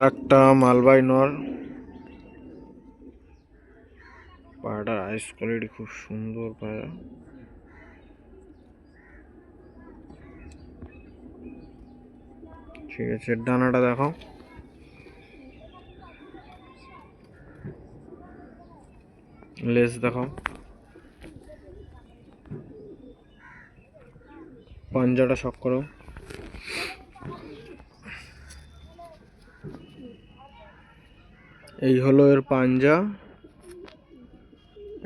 একটা মালবাই নর, পায়রাটার আইস কোয়ালিটি খুব সুন্দর পায়রা। ঠিক আছে, ডানাটা দেখো। লেজ দেখো, পাঞ্জাটা শক করো। এই হলো এর পাঞ্জা।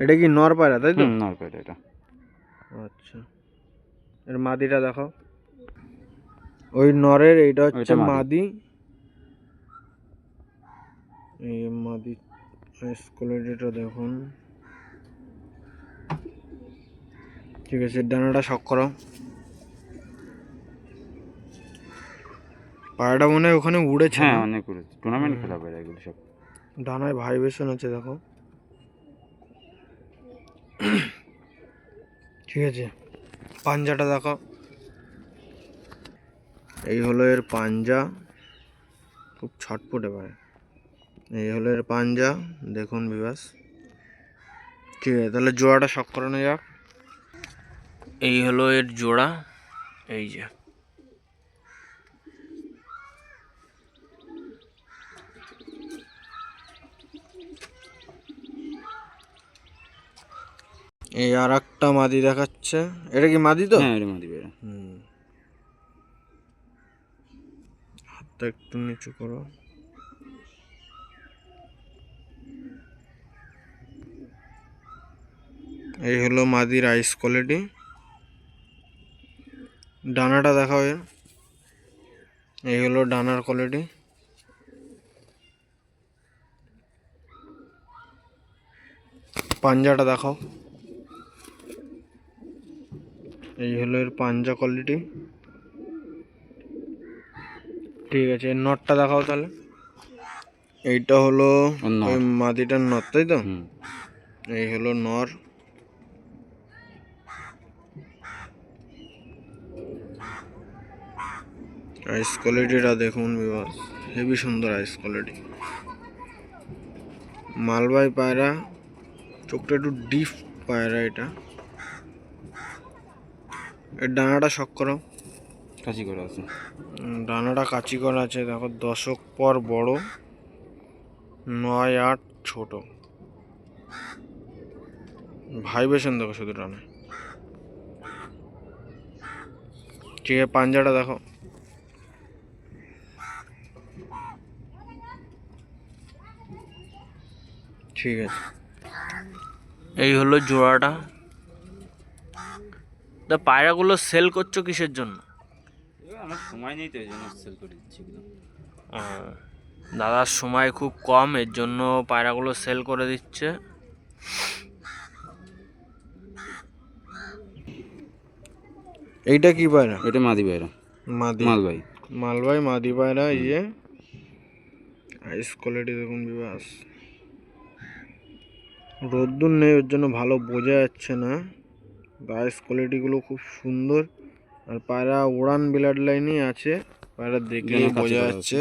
এটা কি নর পায়রা তাই তো? নর পায়রা এটা। আচ্ছা, এর মাদিটা দেখো। ওই নরের এইটা হচ্ছে মাদি। এই মাদি কোয়ালিটিটা দেখুন। ঠিক আছে, ডানাটা শক করো। পায়রাটা মনে হয় ওখানে উড়েছে। হ্যাঁ, অনেক উড়েছে, টুর্নামেন্ট খেলা পায়রা এগুলো সব। ডানায় ভাইব্রেশন আছে দেখো। ঠিক আছে, পাঞ্জাটা দেখো। এই হলো এর পাঞ্জা, খুব ছটপটে পায়। এই হলো এর পাঞ্জা, দেখুন বিবাস। ঠিক আছে, তাহলে জোড়াটা শক করানো যাক। এই হলো এর জোড়া, এই যে। এই আর একটা মাদি দেখাচ্ছে। এটা কি মাদি তো? হ্যাঁ, এটা মাদি পায়রা। হাতটা একটু নিচু করো। এই হলো মাদির আইস কোয়ালিটি। ডানাটা দেখাও এর। এই হলো ডানার কোয়ালিটি। পাঞ্জাটা দেখাও। এই হলো এর পাঞ্জা কোয়ালিটি। ঠিক আছে, এর নটটা দেখাও তাহলে। এইটা হলো ওই মাদিটার নর তাই তো? এই হলো নর। আইস কোয়ালিটিটা দেখুন বিবাস, হেভি সুন্দর আইস কোয়ালিটি। মালবাই পায়রা, চোখটা একটু ডিপ পায়রা এটা। এর ডানাটা শক করো। কাঁচি করা আছে। ডানাটা কাচি করা আছে দেখো। দশক পর বড়, 9-8 ছোট। ভাইব্রেশন দেখো শুধু ডানায়। ঠিক আছে, পাঞ্জাটা দেখো। ঠিক আছে, এই হলো জোড়াটা। তা পায়রাগুলো সেল করছো কিসের জন্য? আমার সময় নেই তো, এই জন্য সেল করে দিচ্ছি। দাদার সময় খুব কম, এর জন্য পায়রাগুলো সেল করে দিচ্ছে। এইটা কি পায়রা? এটা মাদি পায়রা। মালবাই। মালবাই মাদি পায়রা। ইয়ে আইস কোয়ালিটি দেখুন বিবাস। রোদ্দুর নেই ওর জন্য ভালো বোঝা যাচ্ছে না। আইস কোয়ালিটিগুলো খুব সুন্দর। আর পায়রা উড়ান ব্লাড লাইনই আছে, পায়রা দেখলেই বোঝা যাচ্ছে।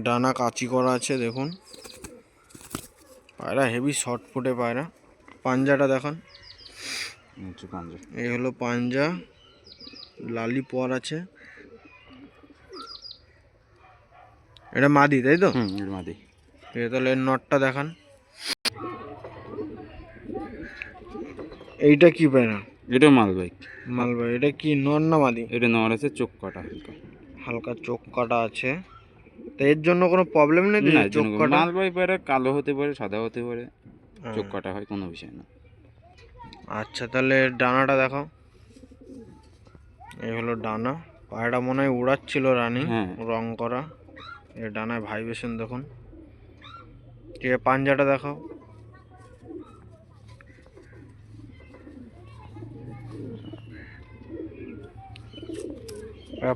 ডানা কাচি করা আছে দেখুন। পায়রা হেভি শর্ট ফুটে পায়রা। পাঞ্জাটা দেখান। এই হলো পাঞ্জা, লালি পর আছে। এটা মাদি তাই তো? মাদি। তাহলে এর নটটা দেখান। এইটা কি পায়রা? এটা মালবাই। মালবাই। এটা কি নর না মাদি? এটা নর আছে, চোখ কাটা হালকা। হালকা চোখ কাটা আছে। তো এর জন্য কোনো প্রবলেম নেই? না, চোখ কাটা মালবাই পায়রা কালো হতে পারে, সাদা হতে পারে, চোখ কাটা হয়, কোনো বিষয় না। আচ্ছা, তাহলে ডানাটা দেখাও। এই হলো ডানা। পায়রাটা মনে হয় উড়াচ্ছিল রানিং, রং করা। এর ডানায় ভাইব্রেশন দেখুন। ঠিক আছে, পাঞ্জাটা দেখাও।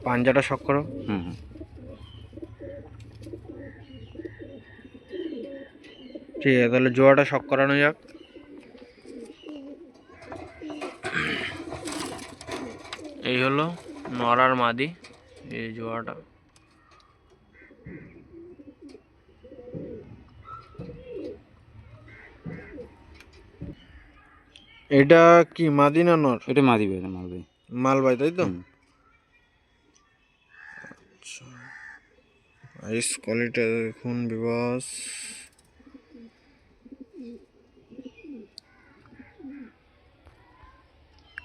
পাঞ্জাটা শক করো। ঠিক আছে, তাহলে জোড়াটা শক করানো যাক। এই হলো নর আর মাদি, এই জোড়াটা। এটা কি মাদি না নর? এটা মাদি ভাই, এটা মালবাই। মালবাই তাই তো? হুম। আইস কোয়ালিটি দেখুন বিবাস।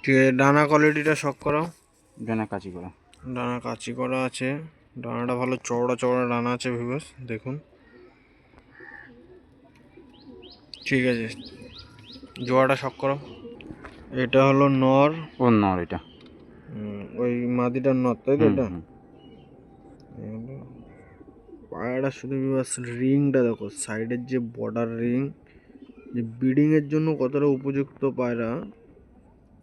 ঠিক আছে, ডানা কোয়ালিটিটা শক করাও। ডানা কাচি করা। ডানা কাচি করা আছে, ডানাটা ভালো চওড়া চওড়া ডানা আছে ভিউয়ার্স দেখুন। ঠিক আছে, জোড়াটা শক করো। এটা হলো নর। ও নর এটা। ওই মাদিটার নর তাই তো? হুম, এটা হুম। পায়রাটা শুধু ভিউয়ার্স রিংটা দেখো, সাইডের যে বর্ডার রিং, যে ব্রিডিংয়ের জন্য কতটা উপযুক্ত পায়রা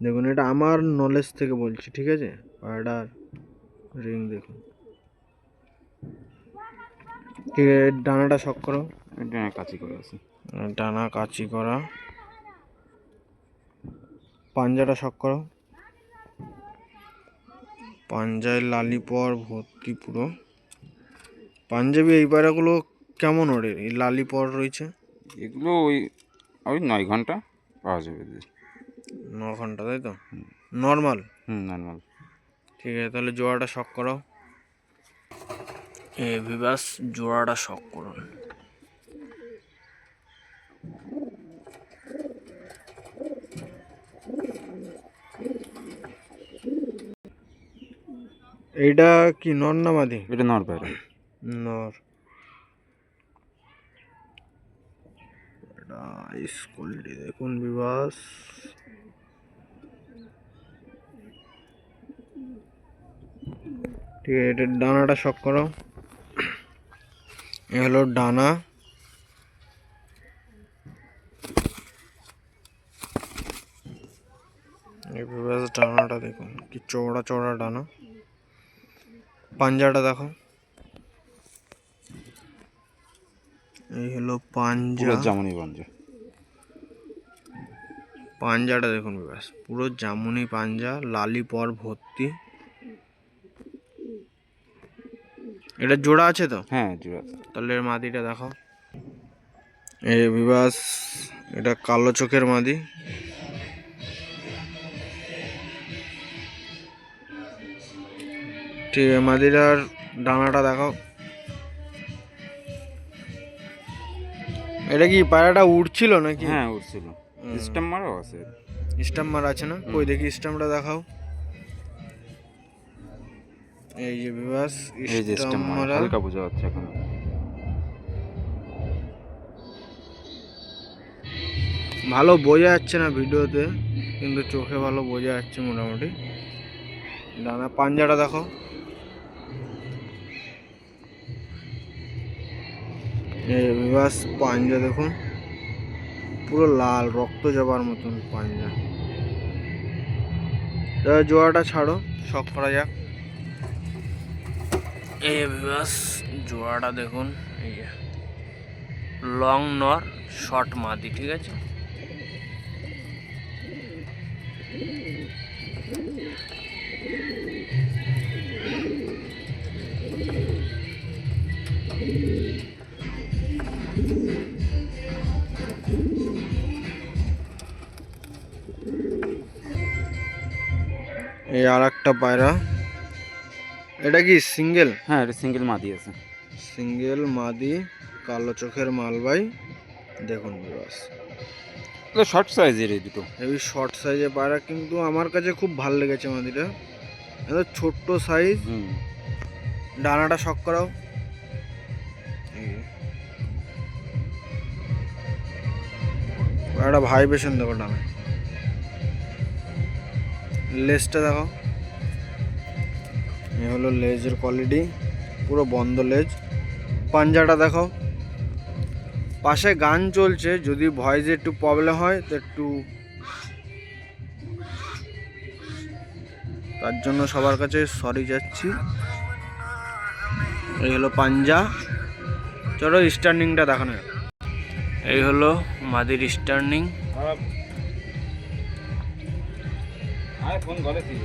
দেখুন। এটা আমার নলেজ থেকে বলছি, ঠিক আছে? পায়রাটার রিং দেখুন। ঠিক আছে, ডানাটা শক করো। ডানা কাচি করা আছে। ডানা কাচি করা। পাঞ্জাটা শক করো। পাঞ্জায় লালি পর ভর্তি পুরো। পাঞ্জাবি এই পায়রাগুলো কেমন ওড়ে? এই লালি পর রয়েছে। এগুলো ওই ওই 9 ঘন্টা পাওয়া যাবে। 9 ঘন্টা তাই তো? নর্মাল? নর্মাল। ঠিক আছে, তাহলে জোড়াটা শক করো। ভিভাস জোড়াটা শক করুন। এইটা কি নর না মাদি? এটা নর পায়রা। নর। আইস কোয়ালিটি দেখুন বিবাস। ঠিক আছে, এটার ডানাটা শক করো। এ হলো ডানা। এই বিবাস ডানাটা দেখুন কি চওড়া চওড়া ডানা। পাঞ্জাটা দেখো। এই হলো পাঞ্জা। পুরো জামুনি পাঞ্জা। পাঞ্জাটা দেখুন ব্যাস পুরো জামুনি পাঞ্জা, লালি পর ভর্তি। এটা জোড়া আছে তো? হ্যাঁ, জোড়া। তাহলে এর মাদিটা দেখো। এই বিবাস এটা কালো চোখের মাদি। ঠিক আছে, মাদিটার ডানাটা দেখো। এটা কি পায়রাটা উড়ছিল নাকি? হ্যাঁ, উঠছিল। স্টেম মারাও আছে। স্টাম্প মারা আছে না? কই দেখি স্টাম্পটা দেখাও। এই যে বিবাস এই যে স্টেম মারা, হালকা বোঝা যাচ্ছে এখন। ভালো বোঝা যাচ্ছে না ভিডিওতে, কিন্তু চোখে ভালো বোঝা যাচ্ছে মোটামুটি। ডানা পাঞ্জাটা দেখো। এই বিবাস পাঞ্জা দেখুন পুরো লাল রক্ত যাবার মতন পাঞ্জা। জোড়াটা ছাড়ো, শক করা যাক। এই বিবাস জোড়াটা দেখুন, এই যে লং নর শর্ট মাদি, ঠিক আছে? এই আর একটা পায়রা। এটা কি সিঙ্গেল? হ্যাঁ, এটা সিঙ্গেল মাদি আছে। সিঙ্গেল মাদি, কালো চোখের মালবাই দেখুন বিবাস। এটা শর্ট সাইজের এই দুটো। হেভি শর্ট সাইজের পায়রা, কিন্তু আমার কাছে খুব ভালো লেগেছে মাদিটা। এত ছোট্ট সাইজ। ডানাটা শক করাও। একটা ভাইব্রেশন দেখো ডানা। লেজটা দেখো। এ হলো লেজের কোয়ালিটি, পুরো বন্ধ লেজ। পাঞ্জাটা দেখো। পাশে গান চলছে, যদি ভয়েসে একটু প্রবলেম হয় তো একটু, তার জন্য সবার কাছে সরি যাচ্ছি। এই হলো পাঞ্জা। চলো স্টার্নিংটা দেখানো যাক। এই হলো মাদির স্টার্নিং। ফোন ঘরে ছিল।